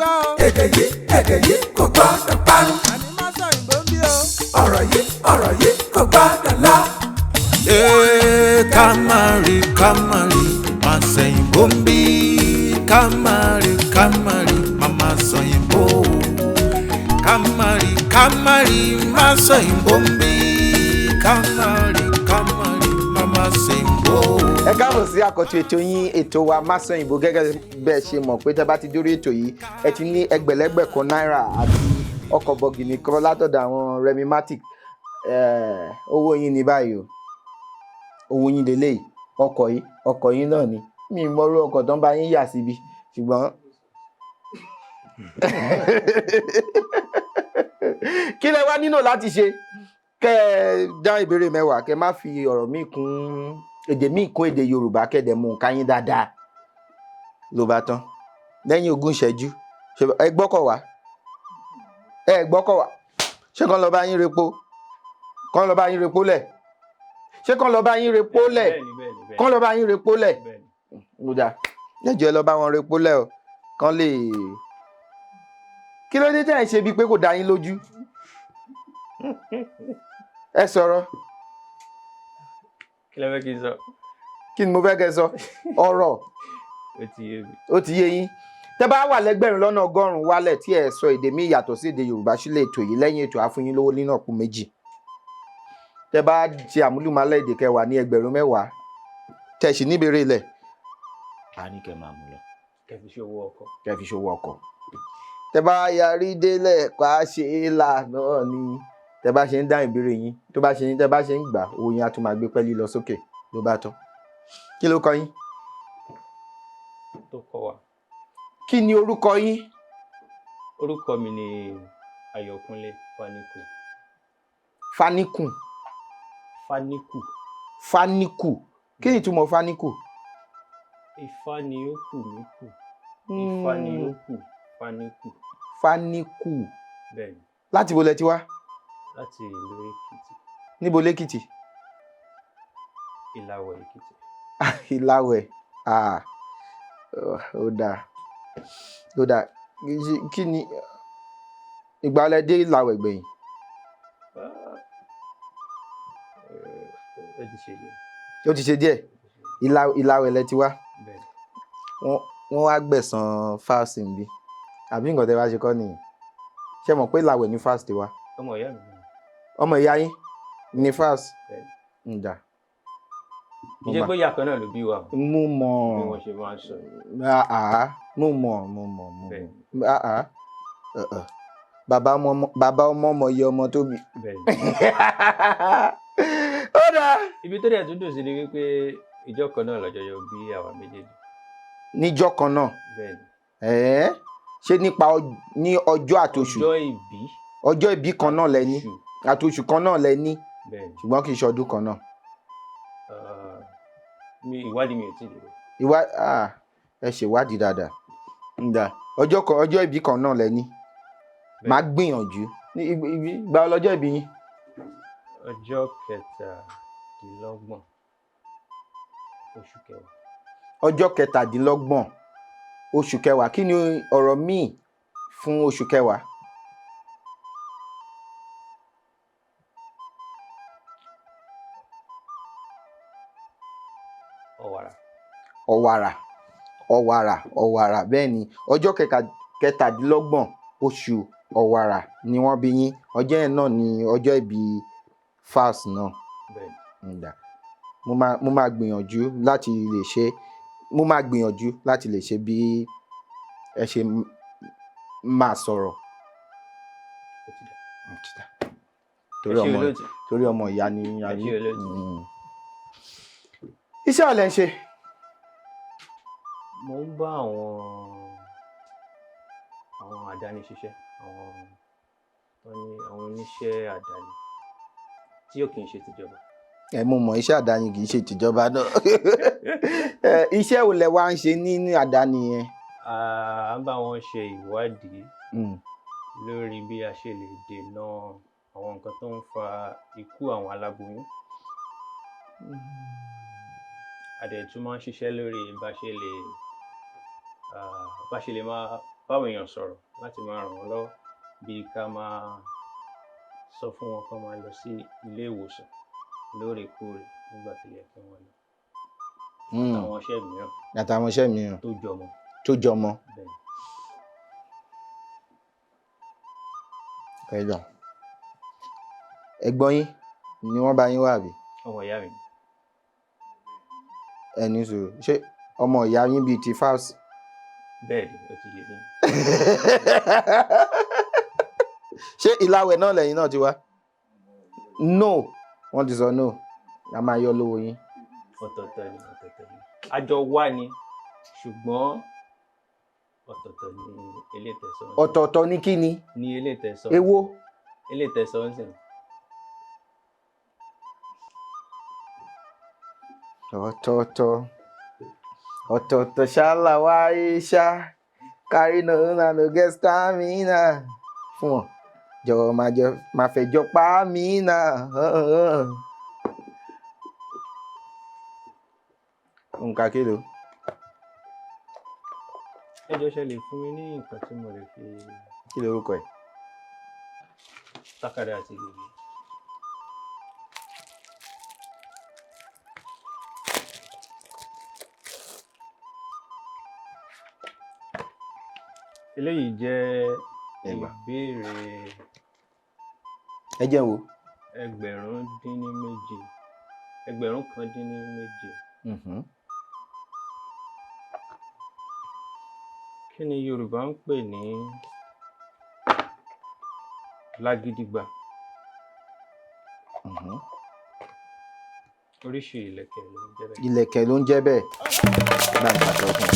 gbọ́ o. èdè yìí kò gbọ́dọ̀ parun. àní Masoyinbo ń bí o. ọ̀rọ̀ yìí kò gbọ́dọ̀ lọ. Kamari Masoyinbo ń bí. Kamari Mama Soyinbo. Kamari Masoyinbo ń bí. Kamari Mama Soyinbo. Ẹ káàbọ̀ sí àkọ́tún ètò yín ètò wa Masoyinbo gẹ́gẹ́ bẹ́ẹ̀ ṣe mọ̀ pé tẹ́ bá ti dórí ètò yìí ẹ ti ní ẹgbẹ̀lẹ́gbẹ̀ kan náírà àti ọkọ̀ bọ̀gìnì kan látọ̀dọ̀ àwọn remimatic owó yín ní báyìí o owó yín lélẹ́yìí ọkọ̀ yín náà ni mi mọ̀rú ọkọ̀ tó ń bá yín yà síbi ṣùgbọ́n kí lẹ wá nílò láti ṣe kẹ́ ẹ dá ìbéèrè mẹ́wàá kẹ́ má fi ọ̀rọ̀ míì kún èdè míì kún èdè Yorùbá kẹ́dẹ̀ mú nǹkan yín dáadáa ló bá tán lẹ́yìn 20 ìṣẹ́jú ẹ gbọ́kọ̀ wá ṣé kàn lọ bá yín repo lẹ̀ ṣé kàn lọ bá yín repo lẹ̀ kàn lọ bá yín repo lẹ̀ ló dáa lẹ́jọ́ ẹ lọ bá wọn repo lẹ̀ o kàn lè kí ló dé tẹ́ ẹ̀ ṣe bíi pé kò dá yín lójú ẹ sọ̀rọ̀. Kí lẹ fẹ́ kí n sọ? Kí ni mo fẹ́ kẹ́ sọ? Ọ̀rọ̀. Ó ti yé yín. Tẹ́ bá wà lẹ́gbẹ̀rún lọ́nà ọgọ́rùn-ún wálẹ̀ tí ẹ sọ èdè míì yàtọ̀ sí èdè Yorùbá sílẹ̀ ètò yìí lẹ́yìn ètò àfúnyín lówó nínú ọ̀pọ̀ méjì. Tẹ́ bá ṣe àmúlùmálẹ̀ èdè kẹwàá ní ẹgbẹ̀rún mẹ́wàá. Tẹ́ sì níbèrè ilẹ̀. A ní kẹ́ máa mú lọ. Kẹ́ fi ṣòwò ọkọ̀. Tẹ́ bá yarí délẹ̀ pa ṣe é là náà ni. Tẹ́ bá ṣe ń dá ìbéèrè yín tẹ́ bá ṣe ń gbà owó yín á tún máa gbé pẹ́lí lọ sókè ló bá tán. Kí ló kọ yín? Tó kọ wa. Kí ni orúkọ yín? Orúkọ mi ni Ayọ̀kúnlé Faniku. Faniku. Kí ni ìtumọ̀ Faniku? Ifá ni ó kù mí kù. Ifá ni ó kù Faniku. Faniku. Bẹ́ẹ̀ni. Láti bo lẹ ti wá? Láti ìlú Èkìtì. Níbo lẹ́kìtì? Ìlàwẹ̀ Èkìtì. Ìlàwẹ̀ ó dáa kí ni ìgbà lẹ dé Ìlàwẹ̀ gbẹ̀yìn? Ó ti ṣe díẹ̀. Ìlàwẹ̀ lẹ ti wá? Wọ́n wá gbẹ̀san fásitì níbí àbí nǹkan tẹ́ bá ṣe kọ́ nìyẹn ṣé mọ̀ pé Ìlàwẹ̀ ní fásitì wa? Ọmọ ìyá mi. Ọmọ ìyá yín ní fásitì? ń dà. Ìjẹ́ pé ìyá kan náà ló bí wa. Mo mọ̀. Bí wọ́n ṣe máa ń sọ. Mo mọ̀. Bàbá ọmọ iye ọmọ tó bí. Ó dáa. Ibi tó dẹ̀ tún dùn sí ni wípé ìjọ kan náà lọ́jọ́ yọ bí àwa méjèèjì. Níjọ́ kan náà? Bẹ́ẹ̀ni. Ṣé nípa ní ọjọ́ àtoṣù? Ọjọ́ ìbí kan náà lẹ ní àtoṣù kan náà lẹ ní ṣùgbọ́n kì í ṣe ọdún kan náà. Ìwádìí mi ò tí ì lè. Ẹ ṣèwádìí dáadáa. Ọjọ́ ìbí kan náà lẹ ní. Màá gbìyànjú. Ìgbà ọlọ́jọ́ ìbí yín? Ọjọ́ 27 oṣù kẹwàá. Ọjọ́ 27 oṣù kẹwàá. Kí ni ọ̀rọ̀ míì fún oṣù kẹwàá? Ọ̀wàrà bẹ́ẹ̀ ni ọjọ́ 27 oṣù ọ̀wàrà ni wọ́n bí yín ọjọ́ yẹn náà ni ọjọ́ ìbí fast náà. Mo máa gbìyànjú láti lè ṣe bí ẹ ṣe máa sọ̀rọ̀ torí ọmọ ìyá ni ayé. Iṣẹ́ ọ̀lẹ ń ṣe? Mo ń bá àwọn àdáni ṣiṣẹ́ àwọn oníṣẹ́ àdáni tí ò kì í ṣe tìjọba. Mo mọ̀ iṣẹ́ àdáni kì í ṣe tìjọba náà. Iṣẹ́ wo lẹ wá ń ṣe ní àdáni yẹn? À ń bá wọn ṣe ìwádìí lórí bí a ṣe lè dènà àwọn nǹkan tó ń fa ikú àwọn aláboyún. A dẹ̀ tún máa ń ṣiṣẹ́ lórí bá ṣe lè máa báwọn èèyàn sọ̀rọ̀ láti máa ràn wọ́n lọ́wọ́ bíi ká máa sọ fún wọn kó máa lọ sí ilé ìwòsàn lóòrèkóòrè nígbà tó yẹ kí wọ́n lọ. Àtàwọn iṣẹ́ mìíràn àtàwọn iṣẹ́ mìíràn tó jọmọ. bẹ́ẹ̀. ẹ̀gbọ́n yín ni wọ́n bá yín wá àbí? Ọmọ ìyá mi. ẹni sòrò ṣé ọmọ ìyá yín bíi ti fáùs? Bẹ́ẹ̀ ni ó ti yé mi. ṣé ìlàwẹ̀ náà lẹ́yìn náà ti wá? No, wọ́n ti sọ no, a máa yọ lówó yín. Ọ̀tọ̀ọ̀tọ̀ ni. A jọ wá ni ṣùgbọ́n ọ̀tọ̀ọ̀tọ̀ ni elétẹ̀sán. ọ̀tọ̀ọ̀tọ̀ ni kí ni? Ní elétẹ̀sán. Èwo? Elétẹ̀sán ń sìn. ọ̀tọ̀ọ̀tọ̀ ṣáàlà wáyé ṣá kárí náà ló gẹ́ stamina fún wọn jọ̀wọ́ máa fẹjọ́ pa mí náà. nǹkan kéde. Ẹ jọ̀ọ́ ṣé lè fún mi ní nǹkan tí mo lè fi. Kí lorúkọ ẹ̀? Tákàdá àti gègé. Eléyìí jẹ́ ìbéèrè. Ẹ jẹ́ wo? Ẹgbẹ̀rún kan dín ní méje. Kí ni Yorùbá ń pè ní lágídígbà? Oríṣi ìlẹ̀kẹ̀ ló ń jẹ́ bẹ́ẹ̀. Ìlẹ̀kẹ̀ ló ń jẹ́ bẹ́ẹ̀. Gbàgbà tó kàn.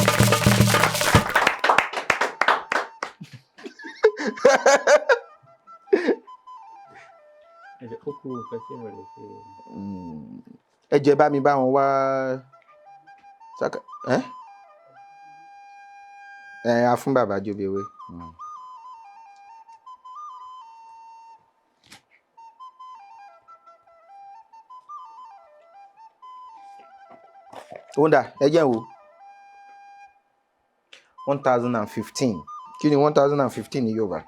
Ó kú nǹkan tí mo lè fi. Ẹ jẹ́ bá mi bá wọn wá a fún bàbá Jobewé. Onda ẹ jẹ́ wo 1015. Kí ni 1015 ní Yorùbá?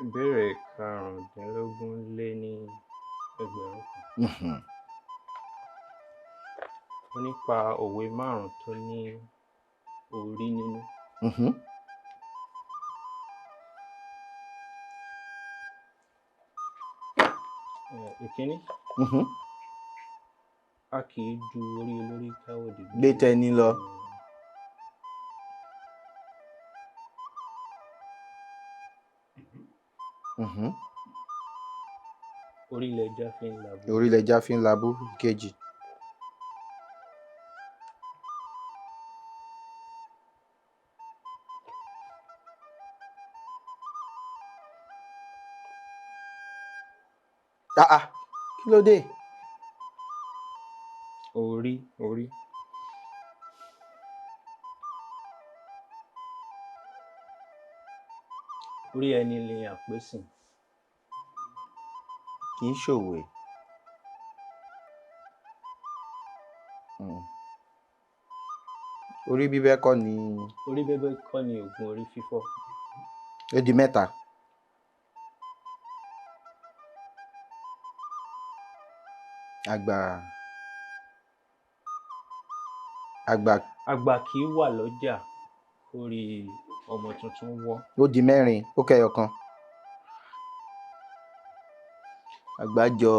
Ìbéèrè 15 lé ní ẹgbẹ̀rún kan. Ó nípa òwe 5 tó ní orí nínú. Ìkíní. A kì í ju orí olórí káwòdì gbé tẹni lọ. Orí lẹja fi ń labú. Orí lẹja fi ń labú. Kejì. Kí ló dé? Orí. Orí ẹni lè àpésìn. Kì í ṣòwe. Orí bíbẹ́ kọ́ ni. Orí bíbẹ́ kọ́ ni oògùn orí fífọ́. Ó di mẹ́ta. Àgbà kì í wà lọ́jà orí ọmọ tuntun wọ́. Ó di mẹ́rin. Ó kẹyọ kan. Àgbájọ.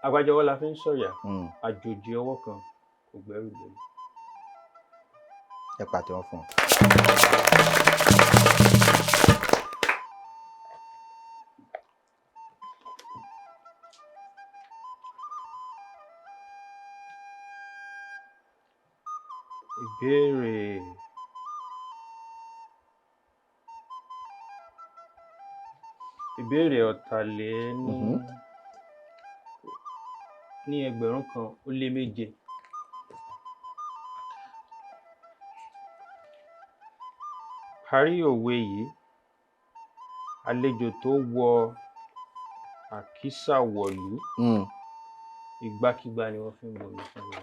Àgbájọ ọwọ́ la fi ń sọ̀yà. Àjòjì ọwọ́ kan kò gbẹ́rù lórí. Ẹ pàtẹ́wọ́ fún un. Ìbéèrè 6 ní ẹgbẹ̀rún kan ó lé méje. Parí òwe yìí. Àlejò tó wọ àkísà wọ̀lú. Ìgbàkígbà ni wọ́n fi ń bomi fún mi.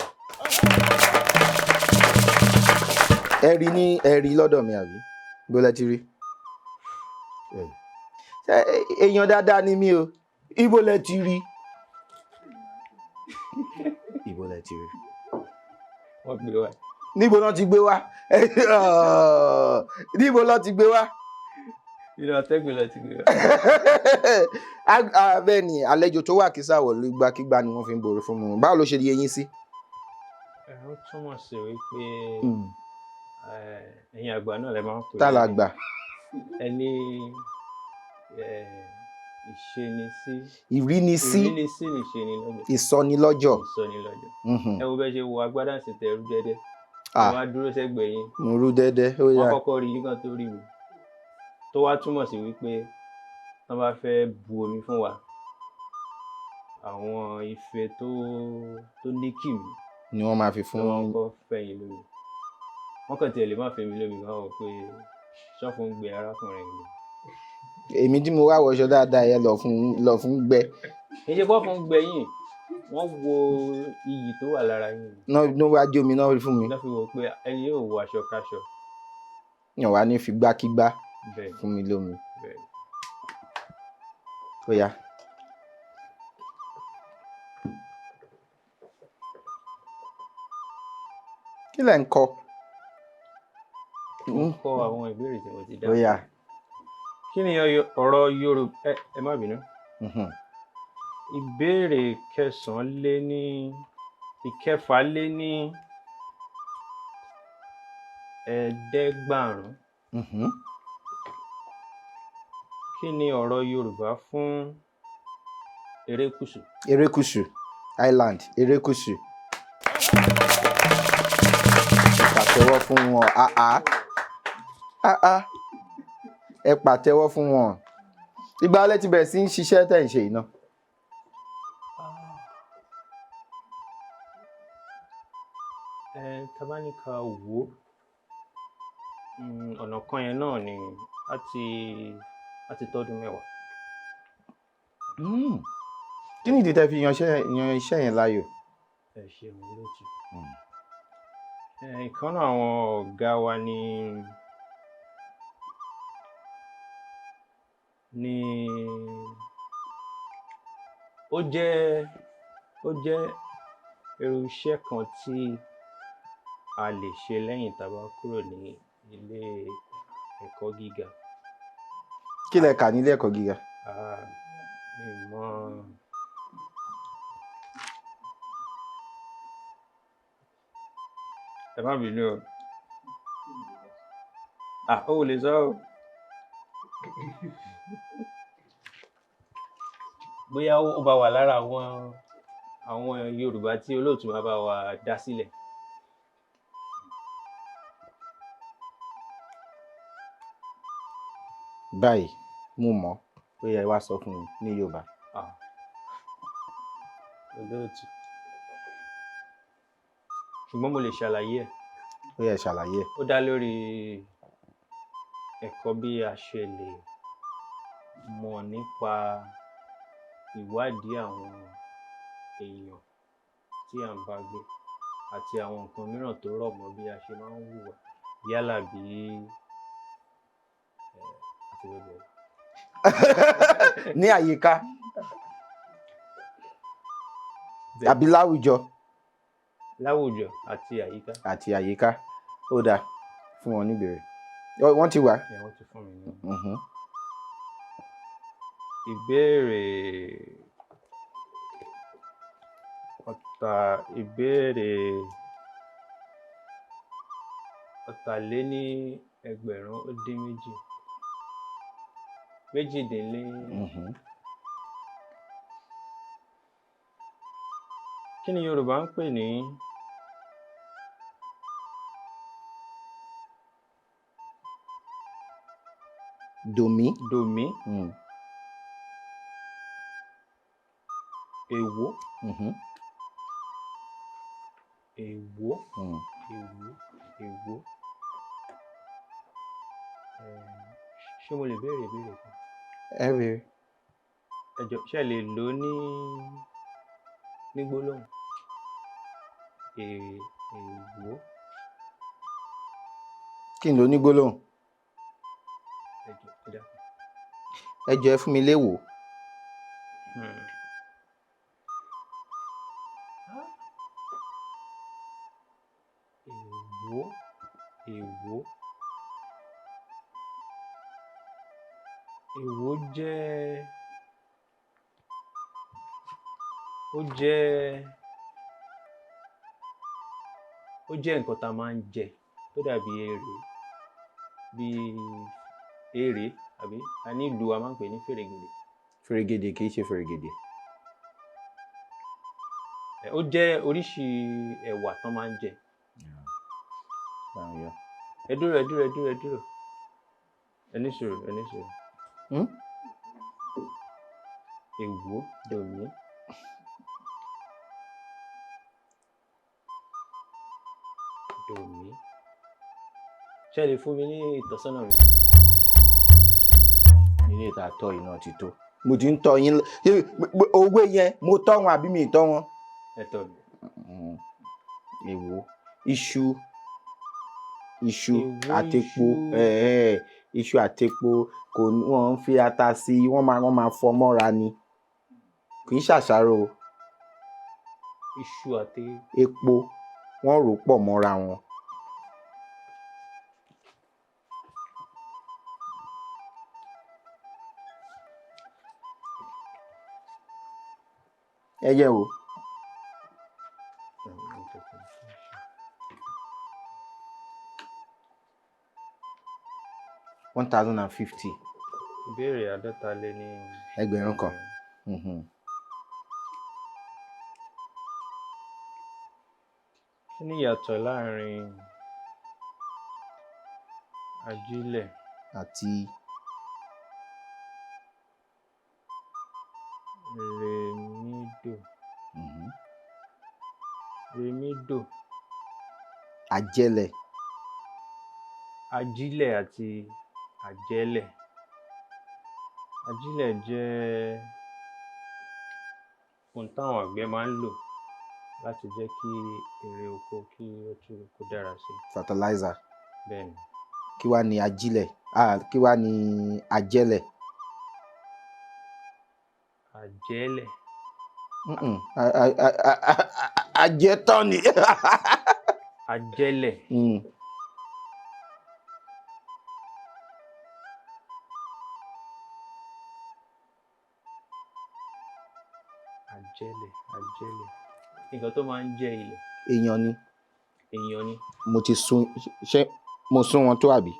ẹ rí lọ́dọ̀ mi àbí bó lẹ ti rí èèyàn dáadáa ni mí o ibo lẹ ti rí ibo lẹ ti rí wọ́n gbé wá. níbo lọ ti gbé wá níbo lọ ti gbé wá. inú atẹ́gùn lọ ti gbé wá. bẹ́ẹ̀ ni àlejò tó wà kísàwọ̀ ló gbàkígbà ni wọ́n fi ń borí fún mi báwo ló ṣe di eyín sí. ó túmọ̀ sí wípé ẹ̀yin àgbà náà lè máa ń pè é. tá la gbà. ẹni ìṣenisí. ìrínisí. ìrínisí ni ìṣenilọ́jọ̀. ìsọnilọ́jọ̀. ìsọnilọ́jọ̀. ẹ wo bẹ́ẹ̀ ṣe wo agbádá sí tẹ ẹrú dẹ́dẹ́. wọ́n á dúró sẹ́gbẹ̀ẹ́ yín. mo rú dẹ́dẹ́ ó yá. wọ́n kọ́kọ́ rí nǹkan tó rí mi. tó wá túmọ̀ sí wípé wọ́n bá fẹ́ bu omi fún wa àwọn ife tó ní kìmí ni wọ́n máa fi fún. wọ́n kọ́ fẹ̀yìn lómi. wọ́n kàn tiẹ̀ lè má fẹ́ mi lómi kan wọ́n pé ṣọ́fún gbé arákùnrin mi. èmi tí mo wá wọṣọ dáadáa yẹn lọ fún gbẹ. ìṣe kọ́ fún gbẹ yìí wọ́n wo iyì tó wà lára yín. náà wá jó mi náà rí fún mi. náà fi wò pé ẹni yóò wọ aṣọ káṣọ. yàn wá ní figbákígbá fún mi lómi. ó yá. kí lẹ̀ ń kọ. ń kọ àwọn ìbéèrè tí mo ti dá. ó yá. kí ni ọ̀rọ̀ Yorùbá ẹ má bínú. ìbéèrè ìkẹfà lé ní ẹ̀ẹ́dẹ́gbàrún. kí ni ọ̀rọ̀ Yorùbá fún erékùṣù. erékùṣù island erékùṣù. pàtẹ́wọ́ fún wọn ẹ pàtẹ́wọ́ fún wọn. ìgbà alẹ́ ti bẹ̀rẹ̀ sí ń ṣiṣẹ́ tẹ̀ ń ṣe iná. tabaníkà wò ọ̀nà kan yẹn náà ni láti tọ́dún mẹ́wàá. kí ni ìdí tẹ́ fi yan iṣẹ́ yẹn láàyò. ẹ ṣeun lójú. ìkan náà àwọn ọ̀gá wa ni ó jẹ́ irú iṣẹ́ kan tí a lè ṣe lẹ́yìn tá a bá kúrò ní ilé ẹ̀kọ́ gíga. kí lẹ kà nílé ẹ̀kọ́ gíga. mi mọ̀ ẹ má bínú o ó lè sọ o bóyá ó bá wà lára àwọn Yorùbá tí olóòtú máa bá wa dá sílẹ̀. báyìí mo mọ̀ ó yẹ wá sọ fún mi ní Yorùbá. olóòtú ṣùgbọ́n mo lè ṣàlàyé ẹ̀. ó yẹ ṣàlàyé ẹ̀. ó dá lórí ẹ̀kọ́ bí a ṣe lè mọ̀ nípa ìwádìí àwọn èèyàn tí à ń bá gbé àti àwọn nǹkan mìíràn tó rọ̀ mọ́ bí a ṣe máa ń hùwà yálà bí àti bẹ́ẹ̀ bẹ́ẹ̀. ní àyíká àbí láwùjọ. láwùjọ àti àyíká. àti àyíká ó dáa fún wọn níbèrè wọ́n ti wà. wọ́n ti fún mi ní. ìbéèrè ọ̀tàléní ẹgbẹ̀rún ó dín méjìdínlé. kí ni Yorùbá ń pè ní dòmí. èwo. ṣé mo lè béèrè ìbéèrè kan. ẹ béèrè. ẹ jọ̀ọ́ ṣé lè lò ó ní gbólóhùn. èwo. kí n ló ní gbólóhùn ẹ jọ̀ọ́ ẹ fún mi léwò. Èwo jẹ́ nǹkan tá a máa ń jẹ tó dàbí èrè àbí a ní ìlú a máa ń pè ní fèrègèdè. Fèrègèdè kì í ṣe fèrègèdè. Ó jẹ́ oríṣi ẹ̀wà tán máa ń jẹ. Ẹ dúró. Ẹ ní sùúrù. Èwo dòmí. Ṣé ẹ lè fún mi ní ìtọ́sọ́nà mi? Ilé ìta tọ́ iná ti tó. Mo ti ń tọ́ yín owó yẹn mo tọ́ wọn àbí mi ì tọ́ wọn. Ẹ tọ́ mi. Èwo iṣu àtepo iṣu àtepo kò wọ́n ń fi ata sí i wọ́n máa fọ mọ́ra ni kì í ṣàṣàrò. Iṣu àti epo wọ́n rò pọ̀ mọ́ra wọn. ẹ yẹ̀ wò. $1,050. Ìbéèrè 50 lé ní ẹgbẹ̀rún kan. Kí ni ìyàtọ̀ láàrin ajílẹ̀ àti rèmídò? Ajẹ́lẹ̀. Ajílẹ̀ àti àjẹ́lẹ̀. Ajílẹ̀ jẹ́ ohun táwọn àgbẹ̀ máa ń lò láti jẹ́ kí èrè oko kó dára sí. Fertilizer. Bẹ́ẹ̀ni. Kí wá ni ajílẹ̀? Kí wá ni ajẹ́lẹ̀? Àjẹ́lẹ̀. Àjẹtán ni. Àjẹ́lẹ̀. Àjẹ́lẹ̀. Nǹkan tó máa ń jẹ ilẹ̀. Èèyàn ni. mo ti sún ṣé mo sún wọn tó àbí.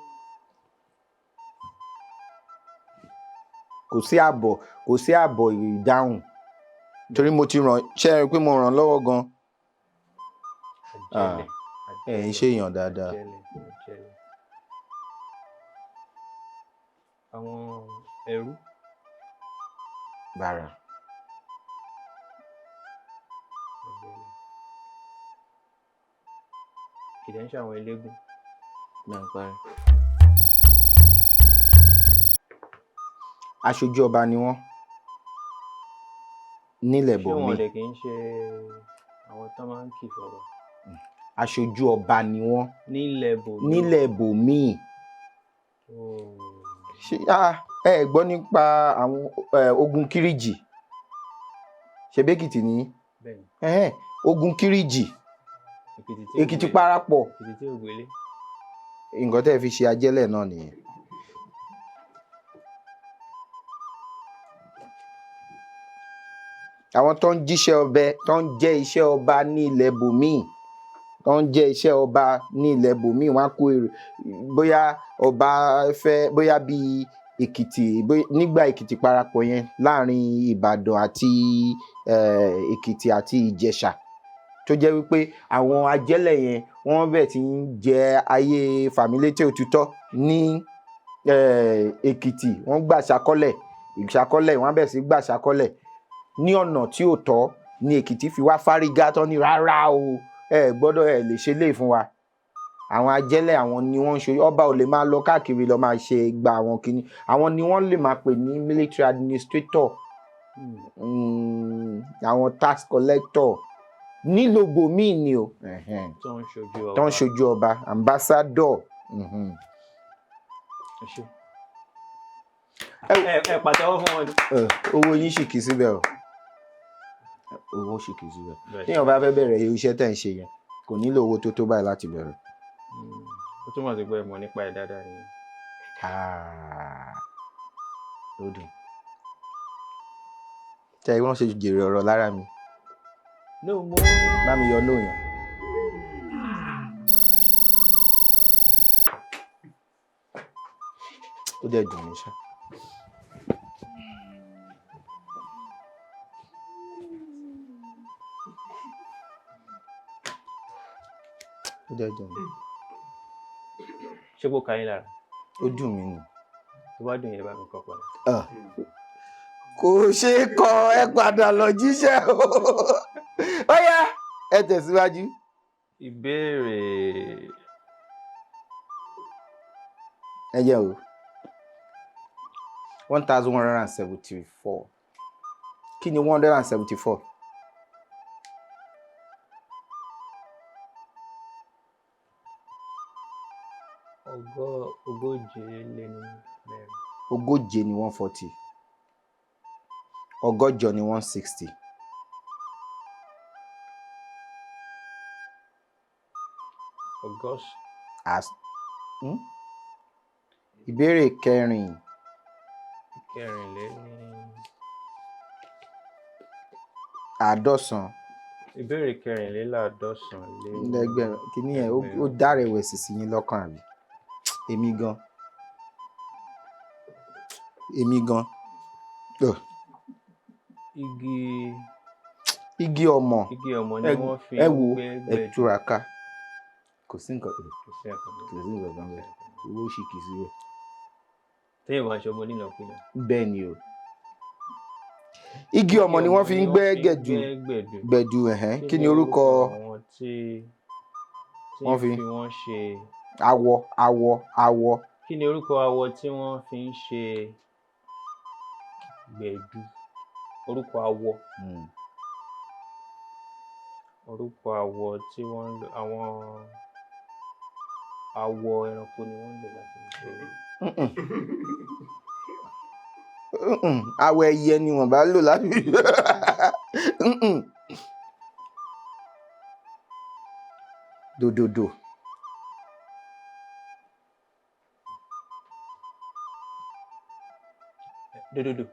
kò sí àbọ̀ ìdáhùn torí mo ti ràn ṣe é rí pé mo ràn lọ́wọ́ gan. ẹ ń ṣèyàn dáadáa. Àwọn ẹrú. Bàrà. Kìdẹ̀ ń ṣe àwọn eléégún. Aṣojú ọba ni wọ́n nílẹ̀ bòmí. Ṣé wọn lè kì í ṣe àwọn tó máa ń kì fọ̀rọ̀? Aṣojú ọba ni wọ́n nílẹ̀ bòmí. Ṣé ẹ gbọ́ nípa àwọn ogun Kíríjì? Ṣebí Èkìtì ni? Ogun Kíríjì. Èkìtì parapọ̀. Èkìtì ògbélé. Nǹkan tẹ́ fi ṣe ajẹ́lẹ̀ náà nìyẹn. Àwọn tó ń jíṣẹ́ ọbẹ̀ tó ń jẹ́ iṣẹ́ ọba ní ilẹ̀ bòmíì wọ́n á kó èrè bóyá ọba fẹ́ bóyá bíi Èkìtì nígbà Èkìtì parapọ̀ yẹn láàrin Ìbàdàn àti Èkìtì àti Ìjẹ̀ṣà tó jẹ́ wípé àwọn ajẹ́lẹ̀ yẹn wọ́n bẹ̀ tí ń jẹ ayé fàmílétè òtítọ́ ní Èkìtì wọ́n gbà ìṣàkọ́lẹ̀ wọ́n bẹ̀ sí gbà ṣàkọ́lẹ̀ ní ọ̀nà tí ò tọ́ ní Èkìtì fi wá fárígá tán ní rárá o gbọ́dọ̀ lè ṣe léè fún wa. Àwọn ajẹ́lẹ̀ àwọn ni wọ́n ń ṣe ọba ò lè máa lọ káàkiri lọ máa ṣe gba àwọn kìíní àwọn ni wọ́n lè máa pè ní military administrator àwọn tax collector nílògbò míì ni o tó ń ṣojú ọba ambassador ẹ pàtẹ́wọ́ fún wọn. owó yín sì kì í síbẹ̀ o owó sì kì í síbẹ̀ téèyàn bá fẹ́ bẹ̀rẹ̀ iṣẹ́ tẹ̀ ń ṣe yẹn kò nílò owó tó báyìí láti bẹ̀rẹ̀. ó túmọ̀ sí pé ẹ mọ̀ nípa ẹ̀ dáadáa nìyẹn. ó dùn tẹ́ wọ́n ṣe jèrè ọ̀rọ̀ lára mi. bá mi yọ nóò yẹn. ó dẹ̀ dùn mí ṣá. ó dẹ̀ dùn mí. ṣé kò ká yín lára? ó dùn mí nù. tó bá dùn yẹn bá mi kọ́ pọ̀ náà. kò ṣeé kọ ẹ padà lọ jíṣẹ́ o. ó yá ẹ tẹ̀síwájú. ìbéèrè. ẹ jẹ́ o 1174 kí ni 174? ogóje lé ní mẹ́rin. ogóje ni 140 ọgọ́jọ ni 160 ìbéèrè kẹrin. kẹrìnlé ní àádọ́sàn. ìbéèrè kẹrìnléláàádọ́sàn lé lẹ́gbẹ̀rún kìíní yẹn ó dárẹ̀wẹ̀sì sí yín lọ́kàn àbí? èmi gan. igi ọmọ ni wọ́n fi ẹ wo gbẹ́ ẹ túraká kò sí nǹkan kan bẹ́ẹ̀ owó sì kì í síbẹ̀. téèyàn máa ń ṣọmọ nínàkúnà. bẹ́ẹ̀ ni o igi ọmọ ni wọ́n fi ń gbẹ́ gbẹ̀du kí ni orúkọ àwọn tí wọ́n fi wọ́n ṣe awọ. kí ni orúkọ awọ tí wọ́n fi ń ṣe gbẹ̀du? orúkọ awọ. orúkọ awọ tí wọ́n ń lò àwọn awọ ẹranko ni wọ́n ń lò láti ṣe. awọ ẹyẹ ni wọ́n bá lò láti dòdòdò. dòdòdò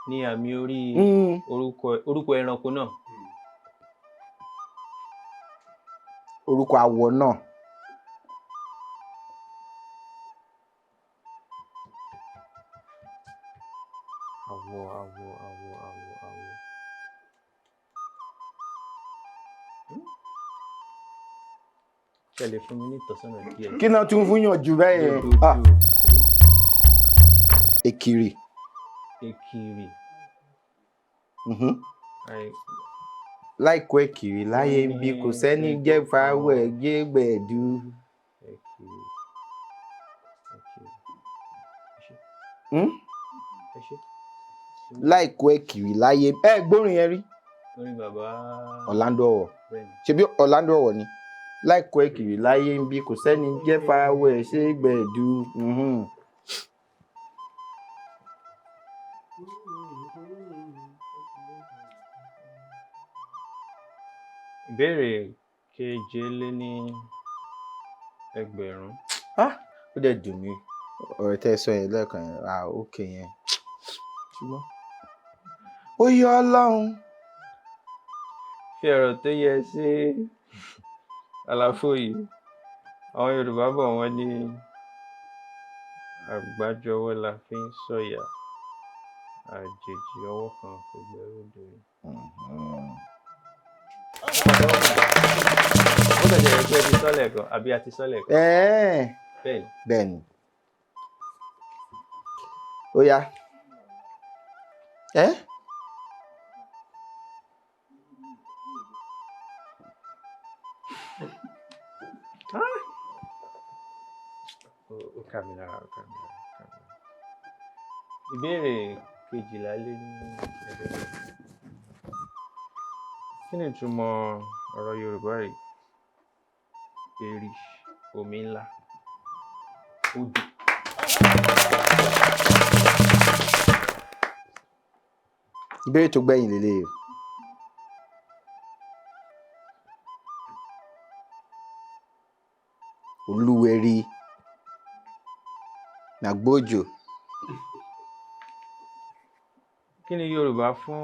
ní àmì orí orúkọ ẹranko náà. orúkọ awọ náà. Awọ. Ṣé lè fún mi ní ìtọ́sọ́nà díẹ̀? kí náà tún fún yàn jù bẹ́ẹ̀ yẹn. Èkìrì. láìkó èkìrì láyé bí kò sẹ́ni jẹ́ fáwọ̀ ẹ̀jẹ̀ gbẹ̀dú. láìkó èkìrì láyé gbórin yẹn rí. orin bàbá Orlando Ọ̀wọ̀ ṣebí Orlando Ọ̀wọ̀ ni láìkó èkìrì láyé bí kò sẹ́ni jẹ́ fáwọ̀ ẹ̀jẹ̀ gbẹ̀dú. ìbéèrè keje lé ní ẹgbẹ̀rún. ó dẹ̀ dùn mí ọ̀rẹ́ tẹ́ sọ yẹn lẹ́ẹ̀kan yẹn òkè yẹn ṣùgbọ́n ó yọ Ọlọ́run. fi ọ̀rọ̀ tó yẹ sí àlàfo yìí. àwọn Yorùbá bọ̀ wọ́n ní àgbájọwọ́ la fi ń sọ̀yà àjèjì ọwọ́ kan kò gbẹ́rù dòrí. ó bẹ̀rẹ̀ jẹ́ pé ti sọ́lẹ̀ kan àbí a ti sọ́lẹ̀ kan. bẹ́ẹ̀ni ó yá ó kà mí lára. ìbéèrè kejìlá lé ní ẹgbẹ̀rún. kí ni ìtumọ̀ ọ̀rọ̀ Yorùbá yìí? èrì omi ńlá. odò. ìbéèrè tó gbẹ̀yìn lélẹ̀. olúwẹ̀rí nàgbójò. Kí ni Yorùbá fún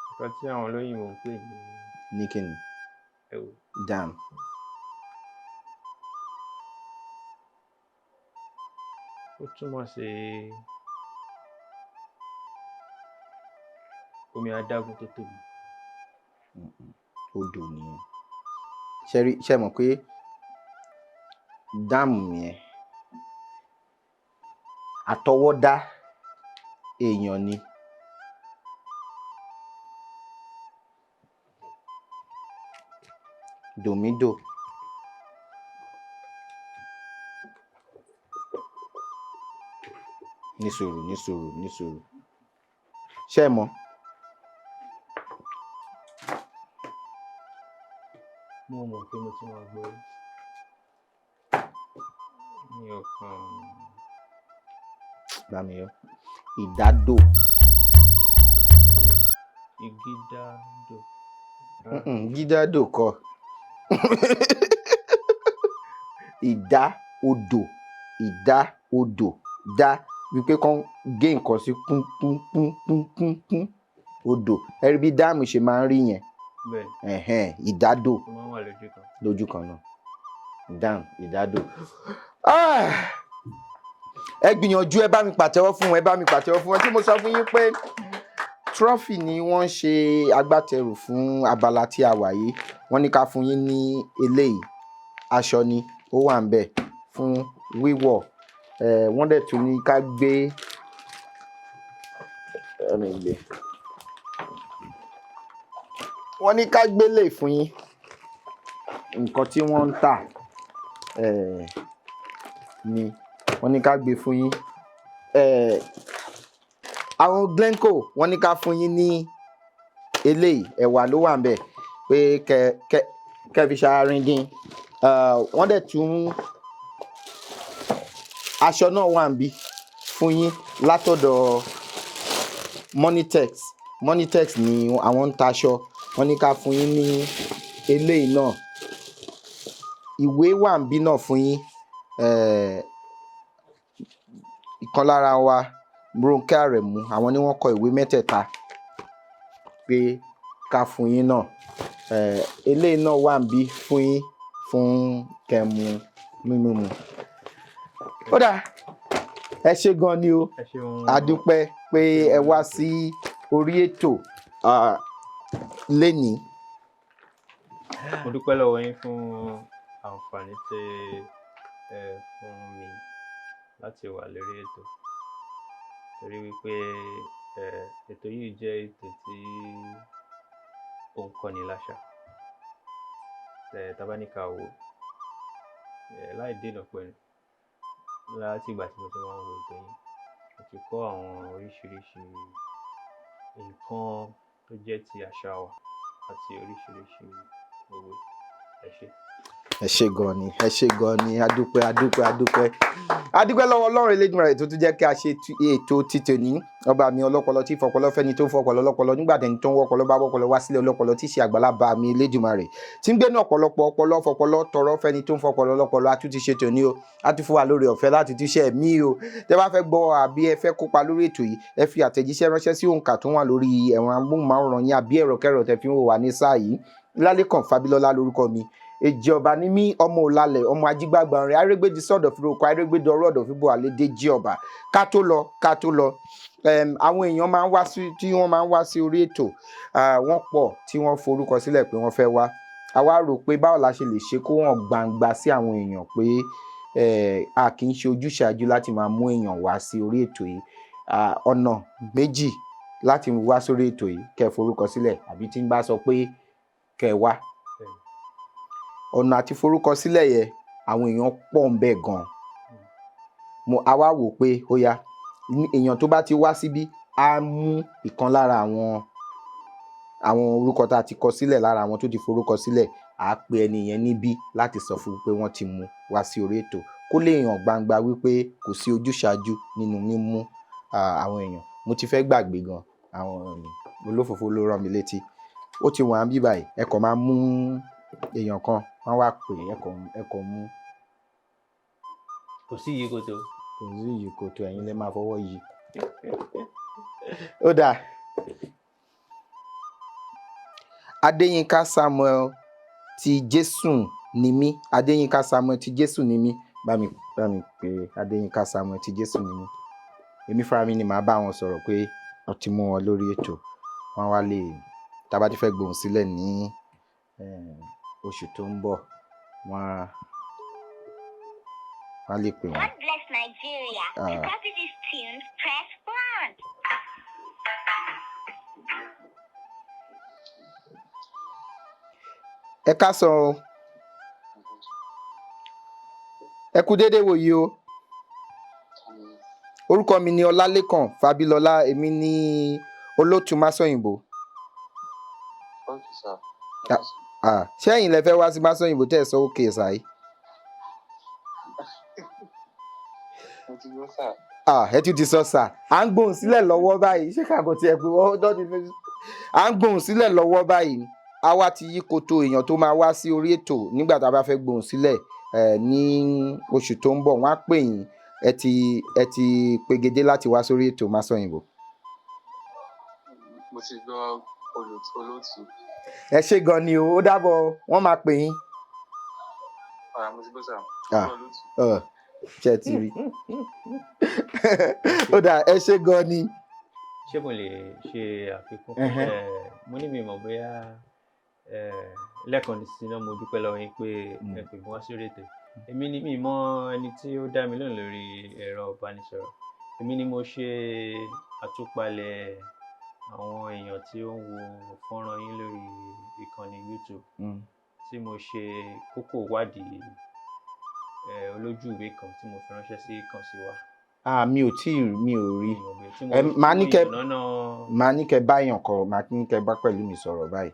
nǹkan tí àwọn olóyìnbó ń pè ní kíni? ẹ̀wù? dam. Ó túmọ̀ sí omi adágún tó tóbi. odò nìyẹn. ṣe mọ̀ pé dáàmù yẹn àtọwọ́dá èèyàn ni. dòmídò. ní sùúrù. ṣé mọ̀? Mo mọ̀ pé mo ti máa gbọ́ ní ọkàn. Gbàmíyọ. ìdádò. Ìgídádò. gídádò kọ́. ìdá odò dá wípé kán gé nǹkan sí kún odò. ẹ rí bí dáàmù ṣe máa ń rí yẹn. Bẹ́ẹ̀. ìdádò. Ó máa ń wà lójú kan. lójú kan náà. dam ìdádò. ẹ gbìyànjú, ẹ bá mi pàtẹ́wọ́ fún wọn tí mo sọ fún yín pé trophy ni wọ́n ń ṣe agbátẹrù fún abala tí a wà yìí. wọ́n ní ká fún yín ní eléyìí, aṣọ ni ó wà ń bẹ̀ fún wíwọ̀. wọ́n dẹ̀ tún ní ká gbé wọ́n ní ká gbélé fún yín, nǹkan tí wọ́n ń tà ni wọ́n ní ká gbé fún yín. àwọn Glenco wọ́n ní ká fún yín ní eléyìí, ẹ̀wà ló wà ń bẹ̀ pé kẹ́ fi ṣàárín-dín. wọ́n dẹ̀ tún aṣọ náà wà ń bí fún yín látọ̀dọ̀ Monitex ni àwọn ń taṣọ. wọ́n ní ká fún yín ní eléyìí náà. ìwé wà ń bí náà fún yín. ìkan lára wa Ronke Aremu, àwọn ni wọ́n kọ ìwé mẹ́tẹ̀ẹ̀ta pé ká fún yín náà. eléyìí náà wà ń bí fún yín fún kẹmu mímú. ó dáa, ẹ ṣé gan ni o. a dúpẹ́ pé ẹ wá sí orí ètò lénìí. Mo dúpẹ́ lọ́wọ́ yín fún àǹfààní tí ẹ fún mi láti wà lórí ètò, torí wípé ètò yìí jẹ́ ètò tí ó ń kọ́ni láṣà. Tá bá ní ká wò láì dènà pẹ̀lú, láti ìgbà tí mo ti máa ń wo ètò yìí, mo ti kọ́ àwọn oríṣiríṣi nǹkan tó jẹ́ ti àṣà wa àti oríṣiríṣi òwe. ẹ ṣé gan ni. a dúpẹ́ lọ́wọ́ Ọlọ́run Elédùmarè tó tún jẹ́ kí a ṣe ètò títòní. ọba mi ọlọ́pọlọ tí fọpọlọ fẹ́ni tó ń fọpọlọ lọ́pọlọ, nígbà tẹ́ni tó ń wọ́pọlọ bá wọ́pọlọ wá sílẹ̀ ọlọ́pọlọ tí ṣe àgbàlagbà mi Elédùmarè tí ń gbénú ọ̀pọ̀lọpọ̀ ọpọlọ fọpọlọ tọrọ fẹ́ni tó ń fọpọlọ lọ́pọlọ. a tún ti ṣe tòní o, a tún fún wa lórí ọ̀fẹ́ láti tún ṣe ẹ̀mí o. tẹ́ bá fẹ́ gbọ́ àbí ẹ fẹ́ kópa lórí ètò yìí, ẹ fi àtẹ̀jíṣẹ́ ránṣẹ́ sí òǹkà tó wà lórí ẹ̀rọ amóhùnmáwòrán yín àbí ẹ̀rọ kẹ́rọ̀ tẹ́ fi ń wò wá ní sáà yìí. Lálékàn Fábílọ́lá lórúkọ mi. èjì ọba ní mí, ọmọ òlalẹ̀, ọmọ ajígbàgbà rẹ̀, arégbèdì sọ̀dọ̀ fi roko, arégbèdì ọrọ̀ ọ̀dọ̀ fi bò àlédè jí ọba. ká tó lọ àwọn èèyàn máa ń wá sí tí wọ́n máa ń wá sí orí ètò. wọ́n pọ̀ tí wọ́n forúkọ sílẹ̀ pé wọ́n fẹ́ wá. a wá rò pé báwo la ṣe lè ṣe kó hàn gbangba sí àwọn èèyàn pé a kì í ṣe ojúṣàájú láti máa mú èèyàn wá sí orí ètò yìí. ọ̀nà méjì láti wá sórí ètò yìí, kẹ́ forúkọ sílẹ̀ àbí tí ń bá sọ pé kẹ́ wá. ọ̀nà àti forúkọ sílẹ̀ yẹn àwọn èèyàn pọ̀ ń bẹ gan. a wá wò pé ó yá, èèyàn tó bá ti wá síbí á mú ìkan lára àwọn orúkọ tá a ti kọ sílẹ̀ lára àwọn tó ti forúkọ sílẹ̀, á pe ẹni yẹn níbí láti sọ fún un pé wọ́n ti mú wá sí orí ètò. kó lè hàn gbangba wípé kò sí ojúṣàájú nínú mímú àwọn èèyàn. Mo ti fẹ́ gbàgbé gan, àwọn olófòfó ló rán mi létí. Ó ti wà ń bí báyìí, ẹ kàn máa mú èèyàn kan, wọ́n wá pè ẹ kàn mú. Kò sí yìí kòtò. Kò sí yìí kòtò, ẹ̀yin lè máa fọwọ́ yìí. Ó dáa. Adéyínká Samuel ti Jésù ni mí. Adéyínká Samuel ti Jésù ni mí. Bá mi pè Adéyínká Samuel ti Jésù ni mí. Èmi fúnra mi ni màá bá wọn sọ̀rọ̀ pé wọ́n ti mú wọn lórí ètò. Wọ́n wá lè, tá bá ti fẹ́ gbóhùn sílẹ̀ ní oṣù tó ń bọ̀, wọ́n lè pè wọ́n. God bless Nigeria. To copy these tunes, press 1. Ẹ káàsán o. Ẹ kú dédé wòyí o. Orúkọ mi ni Ọlálékàn Fábílọ́lá, èmi ni olóòtú Masoyinbo. Ṣé ẹ̀yin lẹ fẹ́ wá sí Masoyinbo tẹ́ ẹ sọ òkè ṣáì? Ẹ tún ti sọ sà. À ń gbóhùn sílẹ̀ lọ́wọ́ báyìí. Ṣé kàkó tiẹ̀ pé wọ́n dọ́ ti fi. À ń gbóhùn sílẹ̀ lọ́wọ́ báyìí. A wá ti yí koto èèyàn tó máa wá sí orí ètò nígbà tá a bá fẹ́ gbóhùn sílẹ̀ ní oṣù tó ń bọ̀. Wọ́n á pè yín. Ẹ ti pegedé láti wá sórí ètò Masoyinbo. Mo ti gbọ́ olóòtú. Ẹ ṣé gan ni o, ó dábọ̀, wọ́n máa pè yín. Mo ti gbọ́ sà. Ṣé ti rí? Ó dà, ẹ ṣé gan ni. Ṣé mo lè ṣe àfikún? Mo ní mi mọ̀ bóyá lẹ́ẹ̀kan sí náà mo dúpẹ́ lọ́wọ́ yín pé ẹ pè mí wá sórí ètò. Èmi ni mi mọ ẹni tí ó dá mi lóhùn lórí ẹ̀rọ ìbánisọ̀rọ̀. Èmi ni mo ṣe àtúpalẹ̀ àwọn èèyàn tí ó ń wo fọ́nrán yín lórí ìkànnì YouTube tí mo ṣe kókó ìwádìí olójú ìwé kan tí mo fi ránṣẹ́ sí kàn sí wa. Mi ò rí. Màá ní kẹ́ báyàn kọ, màá ní kẹ́ bá pẹ̀lú mi sọ̀rọ̀ báyìí.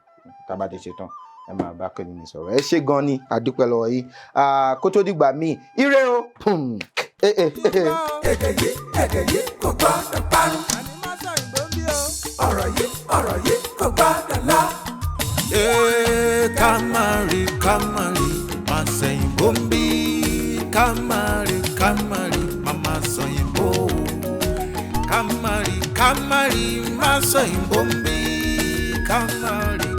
Tá bá ti ṣe tán, ẹ máa bá pẹ̀lú mi sọ̀rọ̀. Ẹ ṣé gan ni, a dúpẹ́ lọ́wọ́ yín. Kó tó dìgbà míì, ire o. Èdè yìí kò gbọ́dọ̀ parun. Ọ̀rọ̀ yìí kò gbọ́dọ̀ lọ. Kamari Masoyinbo ń bí. Kamari Mama Soyinbo. Kamari Masoyinbo ń bí. Kamari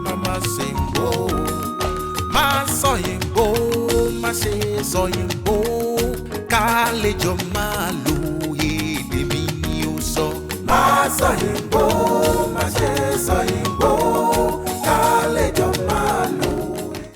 Mama Soyinbo. Masoyinbo má ṣe Soyinbo ká lè jọ máa lò.